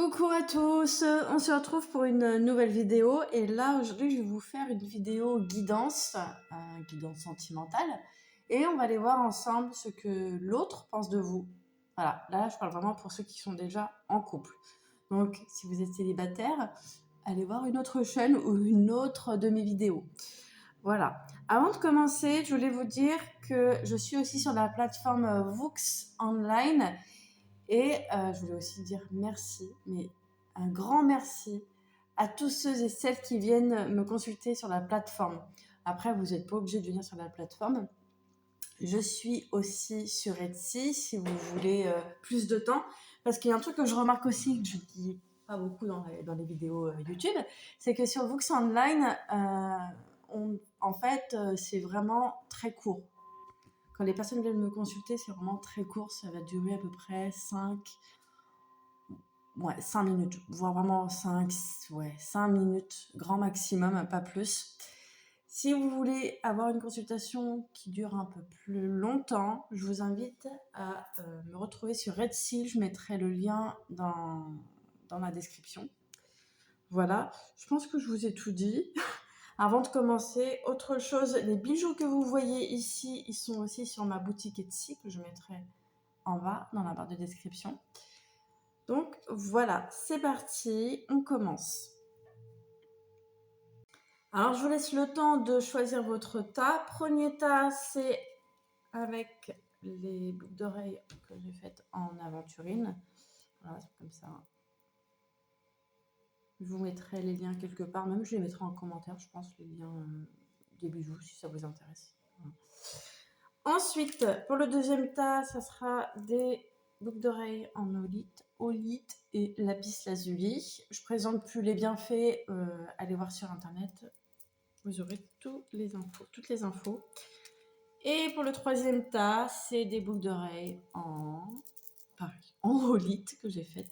Coucou à tous, on se retrouve pour une nouvelle vidéo et là aujourd'hui je vais vous faire une vidéo guidance, guidance sentimentale et on va aller voir ensemble ce que l'autre pense de vous. Voilà, là je parle vraiment pour ceux qui sont déjà en couple. Donc si vous êtes célibataire, allez voir une autre chaîne ou une autre de mes vidéos. Voilà. Avant de commencer, je voulais vous dire que je suis aussi sur la plateforme Voux Online. Et je voulais aussi dire merci, mais un grand merci à tous ceux et celles qui viennent me consulter sur la plateforme. Après, vous n'êtes pas obligé de venir sur la plateforme. Je suis aussi sur Etsy si vous voulez plus de temps. Parce qu'il y a un truc que je remarque aussi, que je dis pas beaucoup dans les vidéos YouTube, c'est que sur Voux Online, en fait, c'est vraiment très court. Quand les personnes viennent me consulter, c'est vraiment très court. Ça va durer à peu près 5 minutes. Voire vraiment 5 minutes, grand maximum, pas plus. Si vous voulez avoir une consultation qui dure un peu plus longtemps, je vous invite à me retrouver sur Etsy. Je mettrai le lien dans la description. Voilà, je pense que je vous ai tout dit. Avant de commencer, autre chose, les bijoux que vous voyez ici, ils sont aussi sur ma boutique Etsy que je mettrai en bas dans la barre de description. Donc voilà, c'est parti, on commence. Alors je vous laisse le temps de choisir votre tas. Premier tas, c'est avec les boucles d'oreilles que j'ai faites en aventurine. Voilà, c'est comme ça. Je vous mettrai les liens quelque part, même je les mettrai en commentaire, je pense, les liens des bijoux si ça vous intéresse. Voilà. Ensuite, pour le deuxième tas, ça sera des boucles d'oreilles en olite et lapis lazuli. Je présente plus les bienfaits, allez voir sur internet, vous aurez toutes les infos. Et pour le troisième tas, c'est des boucles d'oreilles en olite que j'ai faites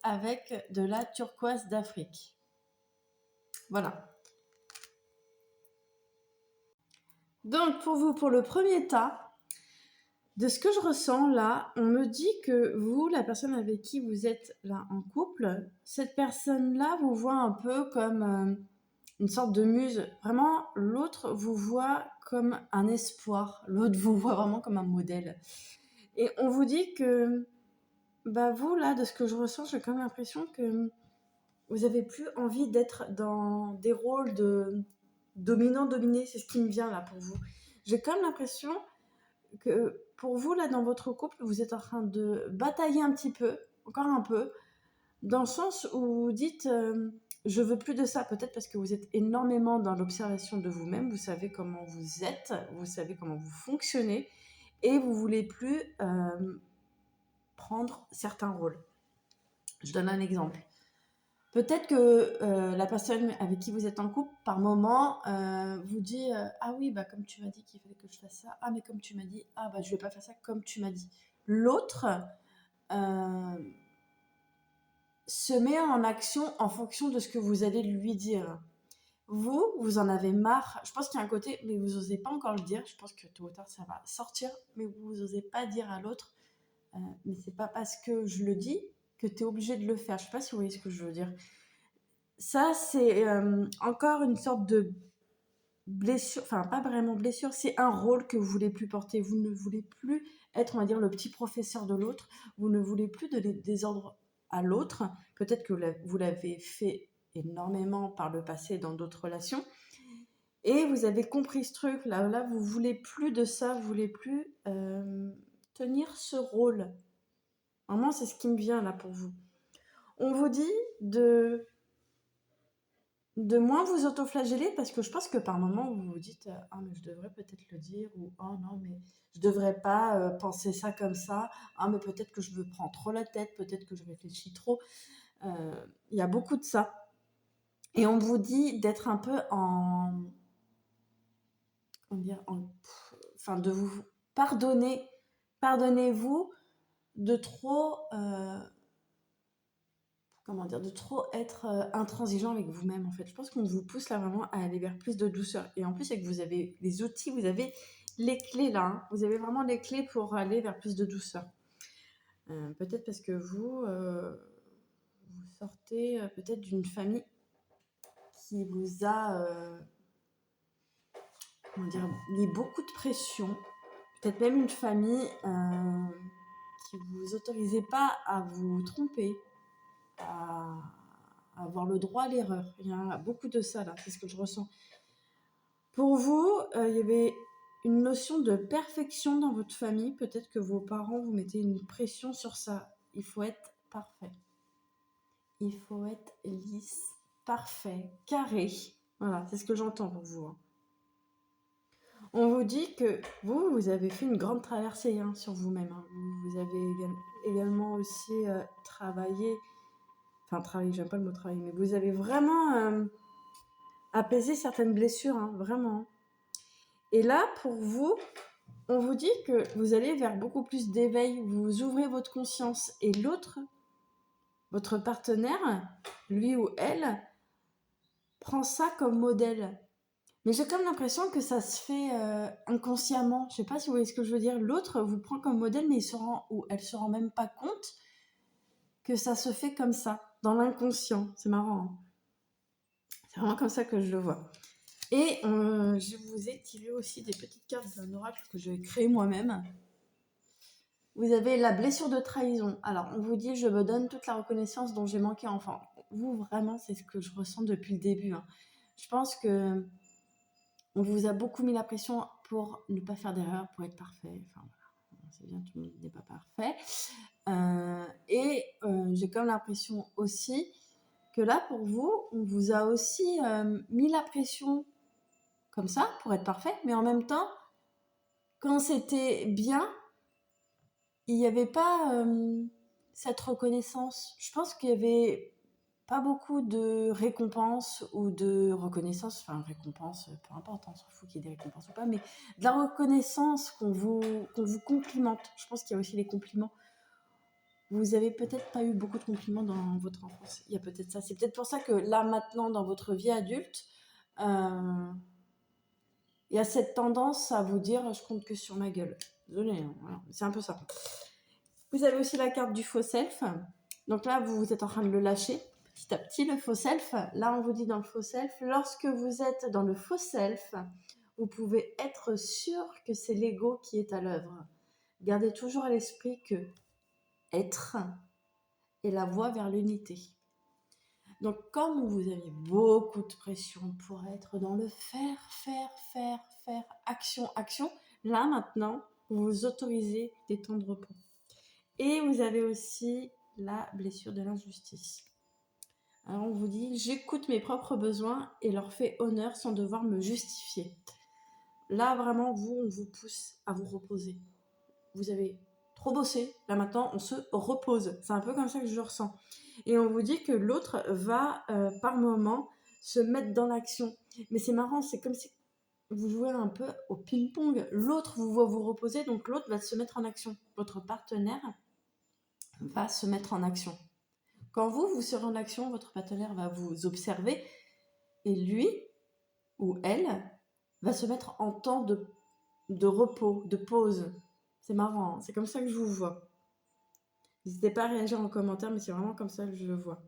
avec de la turquoise d'Afrique. Voilà. Donc pour vous, pour le premier tas, de ce que je ressens là, on me dit que vous, la personne avec qui vous êtes là en couple, cette personne-là vous voit un peu comme une sorte de muse. Vraiment, l'autre vous voit comme un espoir. L'autre vous voit vraiment comme un modèle. Et on vous dit que, vous là, de ce que je ressens, j'ai quand même l'impression que vous n'avez plus envie d'être dans des rôles de dominant-dominé. C'est ce qui me vient là pour vous. J'ai quand même l'impression que pour vous, là, dans votre couple, vous êtes en train de batailler un petit peu, encore un peu, dans le sens où vous dites je veux plus de ça, peut-être parce que vous êtes énormément dans l'observation de vous-même, vous savez comment vous êtes, vous savez comment vous fonctionnez, et vous voulez plus prendre certains rôles. Je donne un exemple. Peut-être que la personne avec qui vous êtes en couple, par moment, vous dit ah oui, comme tu m'as dit qu'il fallait que je fasse ça. Ah, mais comme tu m'as dit, je vais pas faire ça comme tu m'as dit. L'autre se met en action en fonction de ce que vous allez lui dire. Vous en avez marre. Je pense qu'il y a un côté, mais vous n'osez pas encore le dire. Je pense que tôt ou tard, ça va sortir, mais vous n'osez pas dire à l'autre. Mais c'est pas parce que je le dis que tu es obligé de le faire. Je sais pas si vous voyez ce que je veux dire. Ça, c'est encore une sorte de blessure, enfin pas vraiment blessure, c'est un rôle que vous voulez plus porter. Vous ne voulez plus être, on va dire, le petit professeur de l'autre. Vous ne voulez plus donner des ordres à l'autre. Peut-être que vous l'avez fait énormément par le passé dans d'autres relations. Et vous avez compris ce truc. Là, vous voulez plus de ça. Vous voulez plus tenir ce rôle. Vraiment, c'est ce qui me vient là pour vous. On vous dit de moins vous autoflageller, parce que je pense que par moment vous vous dites ah mais je devrais peut-être le dire, ou oh non mais je devrais pas penser ça comme ça, ah mais peut-être que je me prends trop la tête, peut-être que je réfléchis trop. Il y a beaucoup de ça, et on vous dit d'être un peu de vous pardonnez-vous de trop de trop être intransigeant avec vous-même, en fait. Je pense qu'on vous pousse là vraiment à aller vers plus de douceur. Et en plus, c'est que vous avez les outils, vous avez les clés là. Hein. Vous avez vraiment les clés pour aller vers plus de douceur. Peut-être parce que vous sortez peut-être d'une famille qui vous a comment dire, mis beaucoup de pression, peut-être même une famille qui vous autorisait pas à vous tromper, à avoir le droit à l'erreur. Il y a beaucoup de ça là, c'est ce que je ressens. Pour vous, il y avait une notion de perfection dans votre famille. Peut-être que vos parents vous mettaient une pression sur ça. Il faut être parfait. Il faut être lisse, parfait, carré. Voilà, c'est ce que j'entends pour vous. Hein. On vous dit que vous avez fait une grande traversée sur vous-même. Hein. Vous avez également aussi travaillé, j'aime pas le mot travailler, mais vous avez vraiment apaisé certaines blessures, hein, vraiment. Et là, pour vous, on vous dit que vous allez vers beaucoup plus d'éveil, vous ouvrez votre conscience et l'autre, votre partenaire, lui ou elle, prend ça comme modèle. Mais j'ai comme l'impression que ça se fait inconsciemment. Je sais pas si vous voyez ce que je veux dire. L'autre vous prend comme modèle, mais elle se rend même pas compte que ça se fait comme ça, dans l'inconscient. C'est marrant. Hein. C'est vraiment comme ça que je le vois. Et je vous ai tiré aussi des petites cartes d'un oracle que j'ai créé moi-même. Vous avez la blessure de trahison. Alors, on vous dit, je me donne toute la reconnaissance dont j'ai manqué enfant. Vous, vraiment, c'est ce que je ressens depuis le début. Hein. Je pense que on vous a beaucoup mis la pression pour ne pas faire d'erreur, pour être parfait. Enfin, voilà. C'est bien, tout le monde n'est pas parfait. J'ai comme l'impression aussi que là, pour vous, on vous a aussi mis la pression comme ça, pour être parfait, mais en même temps, quand c'était bien, il n'y avait pas cette reconnaissance. Je pense qu'il y avait pas beaucoup de récompenses ou de reconnaissance, récompense, peu importe, on s'en fout qu'il y ait des récompenses ou pas, mais de la reconnaissance qu'on vous complimente. Je pense qu'il y a aussi les compliments. Vous avez peut-être pas eu beaucoup de compliments dans votre enfance. Il y a peut-être ça. C'est peut-être pour ça que là, maintenant, dans votre vie adulte, il y a cette tendance à vous dire je compte que sur ma gueule. Désolée, hein, voilà. C'est un peu ça. Vous avez aussi la carte du faux self. Donc là, vous êtes en train de le lâcher petit à petit, le faux self. Là, on vous dit dans le faux self, lorsque vous êtes dans le faux self, vous pouvez être sûr que c'est l'ego qui est à l'œuvre. Gardez toujours à l'esprit que être est la voie vers l'unité. Donc, comme vous avez beaucoup de pression pour être dans le faire, action, là maintenant, vous vous autorisez des temps de repos. Et vous avez aussi la blessure de l'injustice. Alors on vous dit, j'écoute mes propres besoins et leur fais honneur sans devoir me justifier. Là vraiment, on vous pousse à vous reposer. Vous avez trop bossé, là maintenant on se repose. C'est un peu comme ça que je le ressens. Et on vous dit que l'autre va par moment se mettre dans l'action. Mais c'est marrant, c'est comme si vous jouez un peu au ping-pong. L'autre vous voit vous reposer, donc l'autre va se mettre en action. Votre partenaire va se mettre en action. Quand vous serez en action, votre partenaire va vous observer et lui ou elle va se mettre en temps de repos, de pause. C'est marrant, hein, c'est comme ça que je vous vois. N'hésitez pas à réagir en commentaire, mais c'est vraiment comme ça que je le vois.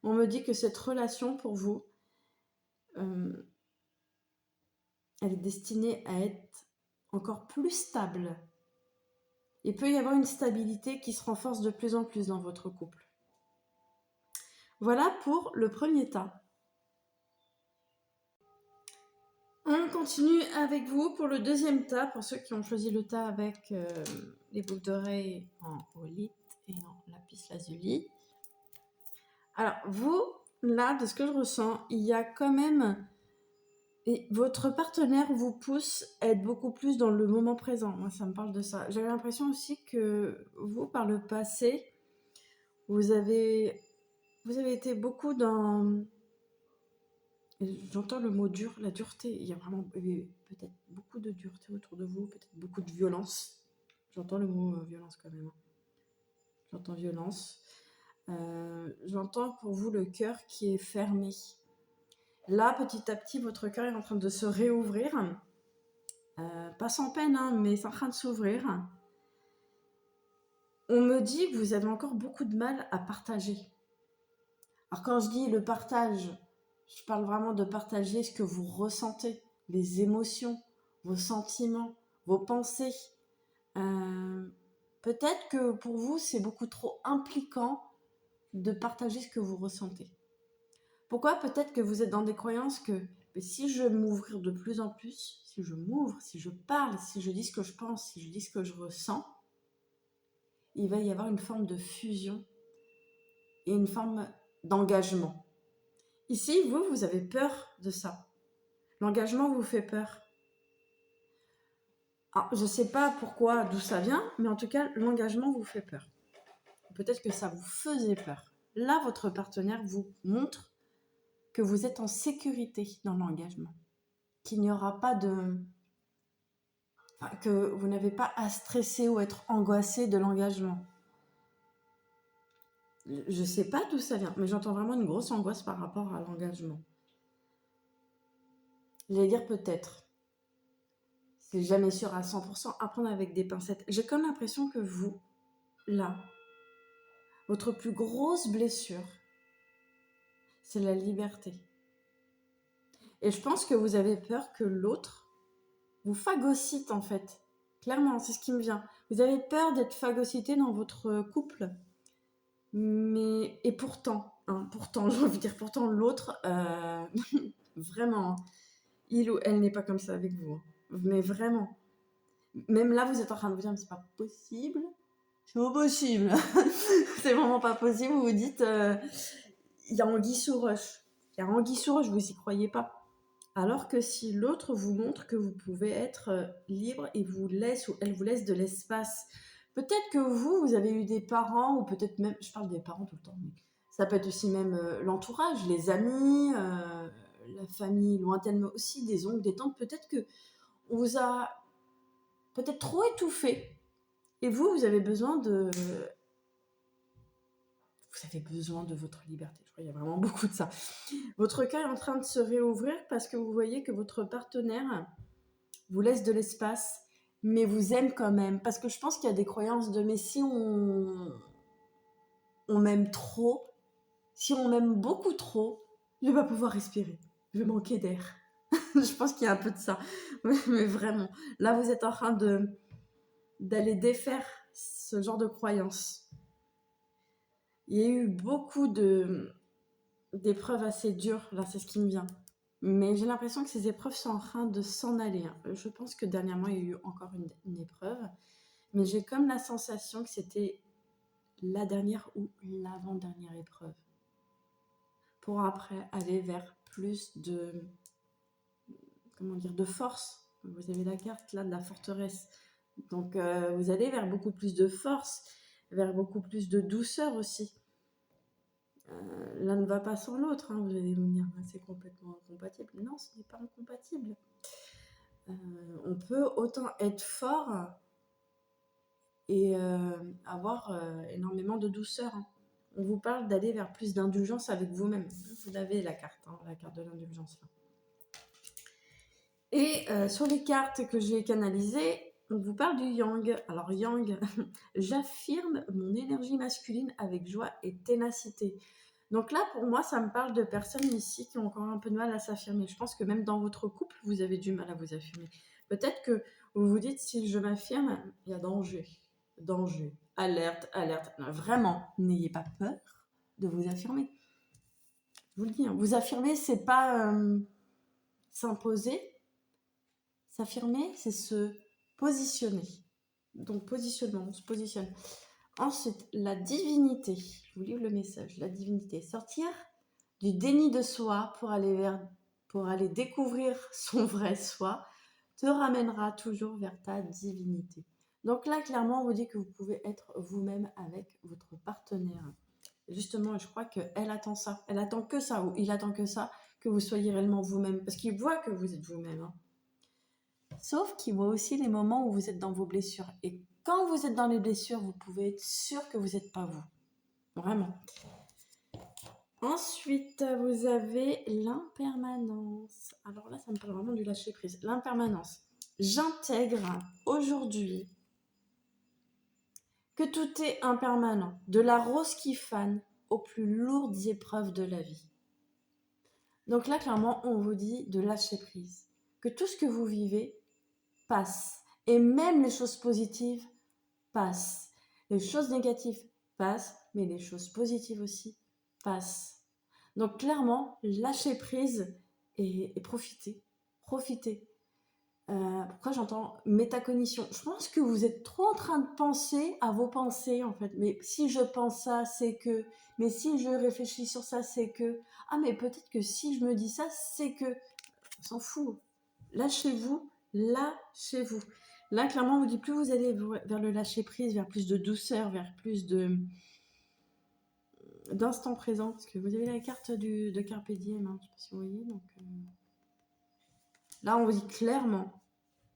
On me dit que cette relation pour vous, elle est destinée à être encore plus stable. Il peut y avoir une stabilité qui se renforce de plus en plus dans votre couple. Voilà pour le premier tas. On continue avec vous pour le deuxième tas, pour ceux qui ont choisi le tas avec les boucles d'oreilles en olite et en lapis lazuli. Alors, vous, là, de ce que je ressens, il y a quand même... Et votre partenaire vous pousse à être beaucoup plus dans le moment présent. Moi, ça me parle de ça. J'avais l'impression aussi que vous, par le passé, vous avez été beaucoup dans... J'entends le mot dur, la dureté. Il y a vraiment peut-être beaucoup de dureté autour de vous, peut-être beaucoup de violence. J'entends le mot violence quand même. J'entends violence. J'entends pour vous le cœur qui est fermé. Là, petit à petit, votre cœur est en train de se réouvrir. Pas sans peine, mais c'est en train de s'ouvrir. On me dit que vous avez encore beaucoup de mal à partager. Alors quand je dis le partage, je parle vraiment de partager ce que vous ressentez, les émotions, vos sentiments, vos pensées. Peut-être que pour vous, c'est beaucoup trop impliquant de partager ce que vous ressentez. Pourquoi? Peut-être que vous êtes dans des croyances que si je m'ouvre de plus en plus, si je m'ouvre, si je parle, si je dis ce que je pense, si je dis ce que je ressens, il va y avoir une forme de fusion et une forme d'engagement. Ici, vous avez peur de ça. L'engagement vous fait peur. Alors, je ne sais pas pourquoi, d'où ça vient, mais en tout cas, l'engagement vous fait peur. Peut-être que ça vous faisait peur. Là, votre partenaire vous montre que vous êtes en sécurité dans l'engagement, qu'il n'y aura pas de... Enfin, que vous n'avez pas à stresser ou être angoissé de l'engagement. Je ne sais pas d'où ça vient, mais j'entends vraiment une grosse angoisse par rapport à l'engagement. J'allais dire peut-être. C'est jamais sûr à 100%, à prendre avec des pincettes. J'ai comme l'impression que vous, là, votre plus grosse blessure, c'est la liberté. Et je pense que vous avez peur que l'autre vous phagocyte en fait. Clairement, c'est ce qui me vient. Vous avez peur d'être phagocyté dans votre couple. Et pourtant, j'ai envie de dire pourtant, l'autre, vraiment, il ou elle n'est pas comme ça avec vous. Mais vraiment. Même là, vous êtes en train de vous dire, mais c'est pas possible. C'est pas possible. C'est vraiment pas possible. Vous vous dites, il y a anguille sous roche. Il y a anguille sous roche, vous y croyez pas. Alors que si l'autre vous montre que vous pouvez être libre et vous laisse ou elle vous laisse de l'espace. Peut-être que vous avez eu des parents, ou peut-être même, je parle des parents tout le temps, mais ça peut être aussi même l'entourage, les amis, la famille lointaine, mais aussi des oncles, des tantes. Peut-être que on vous a peut-être trop étouffé. Et vous avez besoin de... Vous avez besoin de votre liberté. Je crois qu'il y a vraiment beaucoup de ça. Votre cœur est en train de se réouvrir parce que vous voyez que votre partenaire vous laisse de l'espace, mais vous aime quand même. Parce que je pense qu'il y a des croyances de « mais si on m'aime trop, si on m'aime beaucoup trop, je vais pas pouvoir respirer. Je vais manquer d'air. » Je pense qu'il y a un peu de ça. Mais vraiment, là, vous êtes en train d'aller défaire ce genre de croyances. Il y a eu beaucoup d'épreuves assez dures, là, c'est ce qui me vient. Mais j'ai l'impression que ces épreuves sont en train de s'en aller. Je pense que dernièrement, il y a eu encore une épreuve. Mais j'ai comme la sensation que c'était la dernière ou l'avant-dernière épreuve. Pour après aller vers plus de force. Vous avez la carte là de la forteresse. Donc vous allez vers beaucoup plus de force, vers beaucoup plus de douceur aussi. L'un ne va pas sans l'autre, vous allez me dire, c'est complètement incompatible. Non, ce n'est pas incompatible. On peut autant être fort et avoir énormément de douceur. On vous parle d'aller vers plus d'indulgence avec vous-même. Vous avez la carte de l'indulgence. Là. Et sur les cartes que j'ai canalisées, on vous parle du yang. Alors yang, j'affirme mon énergie masculine avec joie et ténacité. Donc là, pour moi, ça me parle de personnes ici qui ont encore un peu de mal à s'affirmer. Je pense que même dans votre couple, vous avez du mal à vous affirmer. Peut-être que vous vous dites, si je m'affirme, il y a danger. Danger. Alerte, alerte. Non, vraiment, n'ayez pas peur de vous affirmer. Je vous le dis, vous affirmer, c'est pas s'imposer. S'affirmer, c'est se positionner. Donc, positionnement, on se positionne. Ensuite, la divinité. Je vous livre le message. La divinité. Sortir du déni de soi pour aller découvrir son vrai soi te ramènera toujours vers ta divinité. Donc là, clairement, on vous dit que vous pouvez être vous-même avec votre partenaire. Justement, je crois qu'elle attend ça. Elle attend que ça, ou il attend que ça, que vous soyez réellement vous-même. Parce qu'il voit que vous êtes vous-même. Sauf qu'il voit aussi les moments où vous êtes dans vos blessures. Et quand vous êtes dans les blessures, vous pouvez être sûr que vous n'êtes pas vous. Vraiment. Ensuite, vous avez l'impermanence. Alors là, ça me parle vraiment du lâcher-prise. L'impermanence. J'intègre aujourd'hui que tout est impermanent. De la rose qui fane aux plus lourdes épreuves de la vie. Donc là, clairement, on vous dit de lâcher prise. Que tout ce que vous vivez passe. Et même les choses positives passent. Les choses négatives passent, mais les choses positives aussi passent. Donc clairement, lâchez prise et profitez. Profitez. Pourquoi j'entends métacognition? Je pense que vous êtes trop en train de penser à vos pensées, en fait. Mais si je pense ça, c'est que... Mais si je réfléchis sur ça, c'est que... Ah, mais peut-être que si je me dis ça, c'est que... On s'en fout. Lâchez-vous, lâchez-vous. Là, clairement, on vous dit plus vous allez vers le lâcher-prise, vers plus de douceur, vers plus d'instant présent. Parce que vous avez la carte de Carpe Diem, hein, je ne sais pas si vous voyez. Donc, là, on vous dit clairement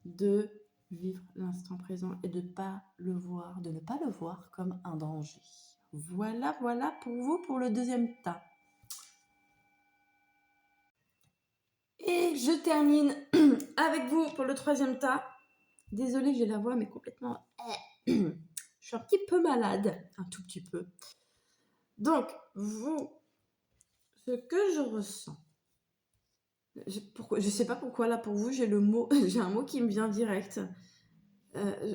de vivre l'instant présent et de ne pas le voir comme un danger. Voilà pour vous pour le deuxième tas. Et je termine avec vous pour le troisième tas. Désolée, j'ai la voix, mais complètement... Je suis un petit peu malade, un tout petit peu. Donc, ce que je ressens, je sais pas pourquoi là pour vous, j'ai un mot qui me vient direct.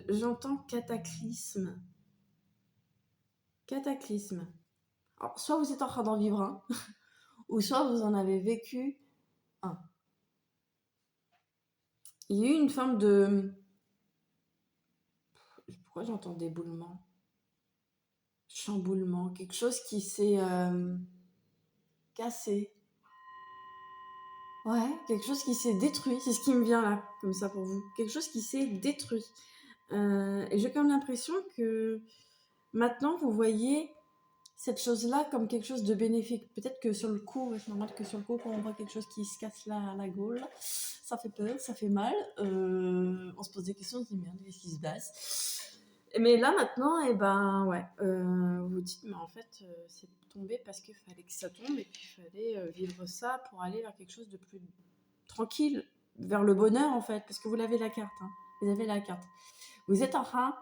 J'entends cataclysme. Cataclysme. Alors, soit vous êtes en train d'en vivre un, ou soit vous en avez vécu un. Il y a eu une forme de... Pourquoi j'entends déboulement? Chamboulement, quelque chose qui s'est cassé. Ouais, quelque chose qui s'est détruit, c'est ce qui me vient là, comme ça pour vous. Quelque chose qui s'est détruit. Et j'ai comme l'impression que maintenant vous voyez cette chose-là comme quelque chose de bénéfique. Peut-être que sur le coup, c'est normal que sur le coup, quand on voit quelque chose qui se casse la gaule, ça fait peur, ça fait mal. On se pose des questions, on se dit merde, qu'est-ce qui se passe? Mais là maintenant, vous dites, mais en fait, c'est tombé parce qu'il fallait que ça tombe et qu'il fallait vivre ça pour aller vers quelque chose de plus tranquille, vers le bonheur en fait, parce que vous l'avez la carte. Hein. Vous avez la carte. Vous êtes en train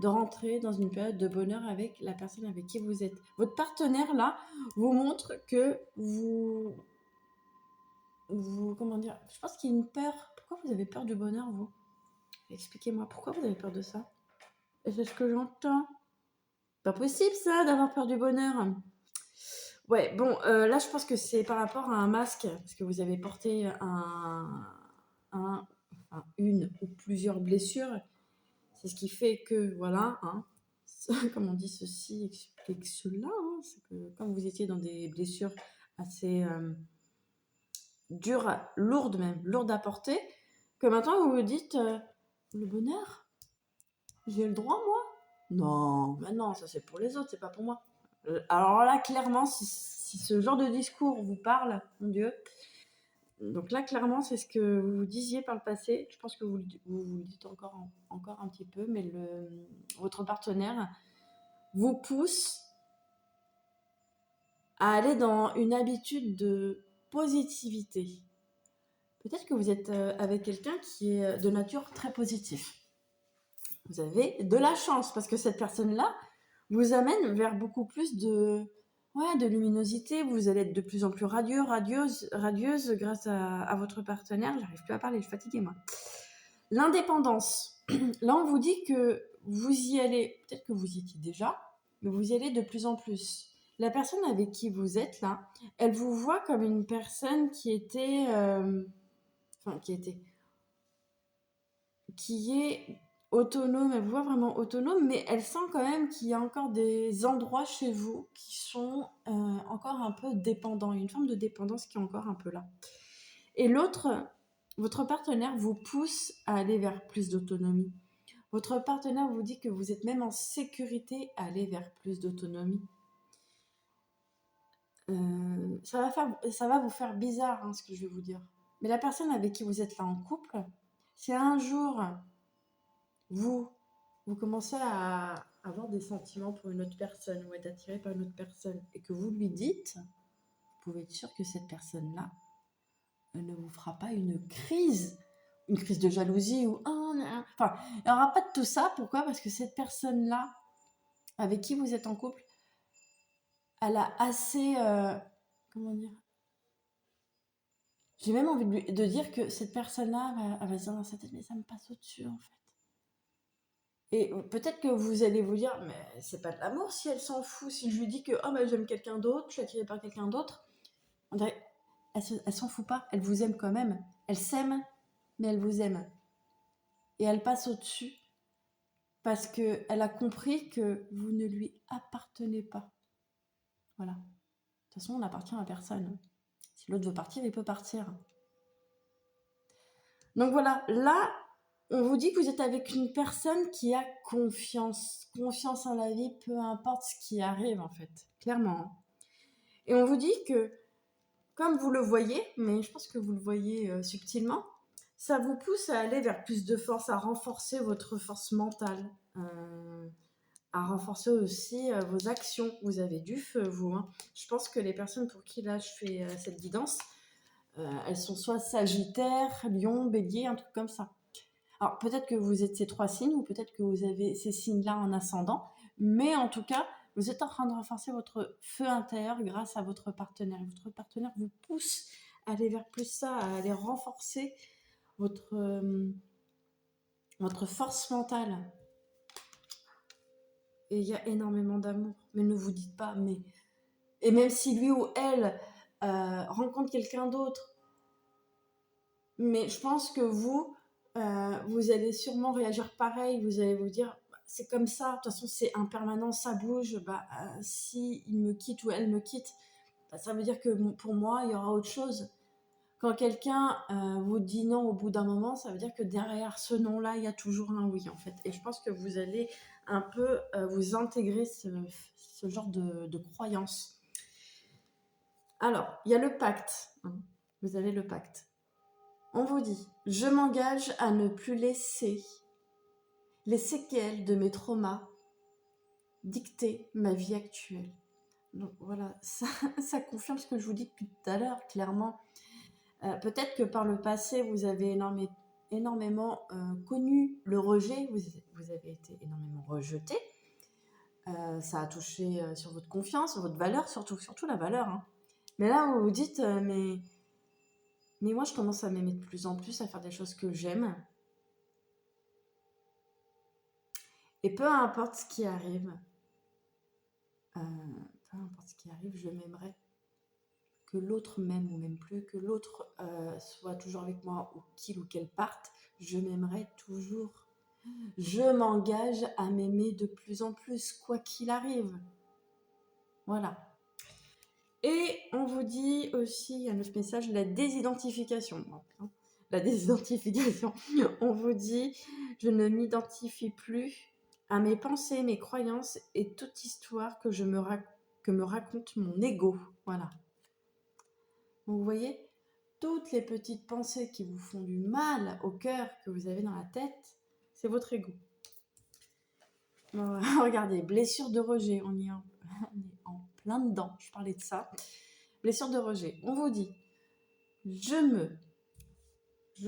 de rentrer dans une période de bonheur avec la personne avec qui vous êtes. Votre partenaire là vous montre que vous comment dire, je pense qu'il y a une peur. Pourquoi vous avez peur du bonheur vous? Expliquez-moi, pourquoi vous avez peur de ça? Et c'est ce que j'entends. Pas possible ça, d'avoir peur du bonheur. Ouais, bon, là je pense que c'est par rapport à un masque, parce que vous avez porté une ou plusieurs blessures. C'est ce qui fait que, voilà, hein, comme on dit, ceci explique cela. Hein, c'est que quand vous étiez dans des blessures assez dures, lourdes même, lourdes à porter, que maintenant vous vous dites, le bonheur, j'ai le droit moi? Non, mais non, ça c'est pour les autres, c'est pas pour moi. Alors là, clairement, si ce genre de discours vous parle, mon Dieu, donc là, clairement, c'est ce que vous disiez par le passé. Je pense que vous le dites encore un petit peu, mais votre partenaire vous pousse à aller dans une habitude de positivité. Peut-être que vous êtes avec quelqu'un qui est de nature très positive. Vous avez de la chance parce que cette personne-là vous amène vers beaucoup plus de luminosité. Vous allez être de plus en plus radieuse grâce à votre partenaire. J'arrive plus à parler, je suis fatiguée moi. L'indépendance. Là, on vous dit que vous y allez, peut-être que vous y étiez déjà, mais vous y allez de plus en plus. La personne avec qui vous êtes là, elle vous voit comme une personne qui est autonome, elle vous voit vraiment autonome, mais elle sent quand même qu'il y a encore des endroits chez vous qui sont encore un peu dépendants. Il y a une forme de dépendance qui est encore un peu là. Et votre partenaire vous pousse à aller vers plus d'autonomie. Votre partenaire vous dit que vous êtes même en sécurité à aller vers plus d'autonomie. Ça va vous faire bizarre hein, ce que je vais vous dire. Mais la personne avec qui vous êtes là en couple, si un jour vous commencez à avoir des sentiments pour une autre personne ou être attiré par une autre personne et que vous lui dites, vous pouvez être sûr que cette personne-là ne vous fera pas une crise de jalousie ou enfin, il n'y aura pas de tout ça. Pourquoi? Parce que cette personne-là avec qui vous êtes en couple, elle a assez... comment dire? J'ai même envie de dire que cette personne-là, elle va se dire dans sa tête, mais ça me passe au-dessus, en fait. Et peut-être que vous allez vous dire, mais c'est pas de l'amour si elle s'en fout. Si je lui dis que oh, bah, j'aime quelqu'un d'autre, je suis attirée par quelqu'un d'autre, on dirait, elle s'en fout pas, elle vous aime quand même. Elle s'aime, mais elle vous aime. Et elle passe au-dessus parce qu'elle a compris que vous ne lui appartenez pas. Voilà. De toute façon, on n'appartient à personne. Si l'autre veut partir, il peut partir. Donc voilà, là, on vous dit que vous êtes avec une personne qui a confiance. Confiance en la vie, peu importe ce qui arrive, en fait. Clairement. Et on vous dit que, comme vous le voyez, mais je pense que vous le voyez subtilement, ça vous pousse à aller vers plus de force, à renforcer votre force mentale, à renforcer aussi vos actions. Vous avez du feu, vous. Hein. Je pense que les personnes pour qui là je fais cette guidance, elles sont soit Sagittaire, Lion, Bélier, un truc comme ça. Alors peut-être que vous êtes ces 3 signes ou peut-être que vous avez ces signes-là en ascendant, mais en tout cas, vous êtes en train de renforcer votre feu intérieur grâce à votre partenaire. Et votre partenaire vous pousse à aller vers plus ça, à aller renforcer votre force mentale. Et il y a énormément d'amour. Mais ne vous dites pas, mais... Et même si lui ou elle rencontre quelqu'un d'autre, mais je pense que vous allez sûrement réagir pareil. Vous allez vous dire, c'est comme ça, de toute façon c'est impermanent, ça bouge. Si il me quitte ou elle me quitte, ça veut dire que pour moi, il y aura autre chose. Quand quelqu'un vous dit non au bout d'un moment, ça veut dire que derrière ce non-là, il y a toujours un oui, en fait. Et je pense que vous allez un peu vous intégrer ce genre de croyance. Alors, il y a le pacte. Vous avez le pacte. On vous dit, je m'engage à ne plus laisser les séquelles de mes traumas dicter ma vie actuelle. Donc voilà, ça confirme ce que je vous dis depuis tout à l'heure, clairement. Peut-être que par le passé, vous avez énormément connu le rejet, vous avez été énormément rejeté. Ça a touché sur votre confiance, sur votre valeur, surtout la valeur. Hein. Mais là, vous vous dites, mais moi, je commence à m'aimer de plus en plus, à faire des choses que j'aime. Et peu importe ce qui arrive, je m'aimerai. Que l'autre m'aime ou m'aime plus, que l'autre soit toujours avec moi ou qu'il ou qu'elle parte, je m'aimerai toujours. Je m'engage à m'aimer de plus en plus, quoi qu'il arrive. Voilà. Et on vous dit aussi, il y a un autre message, la désidentification. La désidentification. On vous dit, je ne m'identifie plus à mes pensées, mes croyances et toute histoire que me raconte mon ego. Voilà. Vous voyez, toutes les petites pensées qui vous font du mal au cœur, que vous avez dans la tête, c'est votre ego. Regardez, blessure de rejet, on est en plein dedans, je parlais de ça. Blessure de rejet, on vous dit, je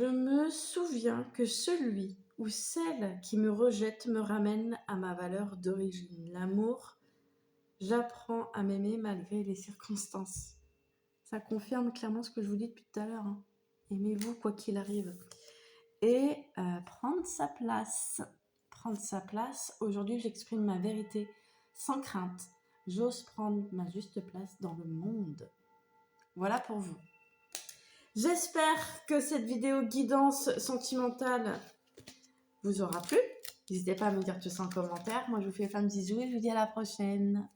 me souviens que celui ou celle qui me rejette me ramène à ma valeur d'origine. L'amour, j'apprends à m'aimer malgré les circonstances. Ça confirme clairement ce que je vous dis depuis tout à l'heure. Hein. Aimez-vous quoi qu'il arrive. Et prendre sa place. Prendre sa place. Aujourd'hui, j'exprime ma vérité sans crainte. J'ose prendre ma juste place dans le monde. Voilà pour vous. J'espère que cette vidéo guidance sentimentale vous aura plu. N'hésitez pas à me dire tout ça en commentaire. Moi, je vous fais plein de bisous et je vous dis à la prochaine.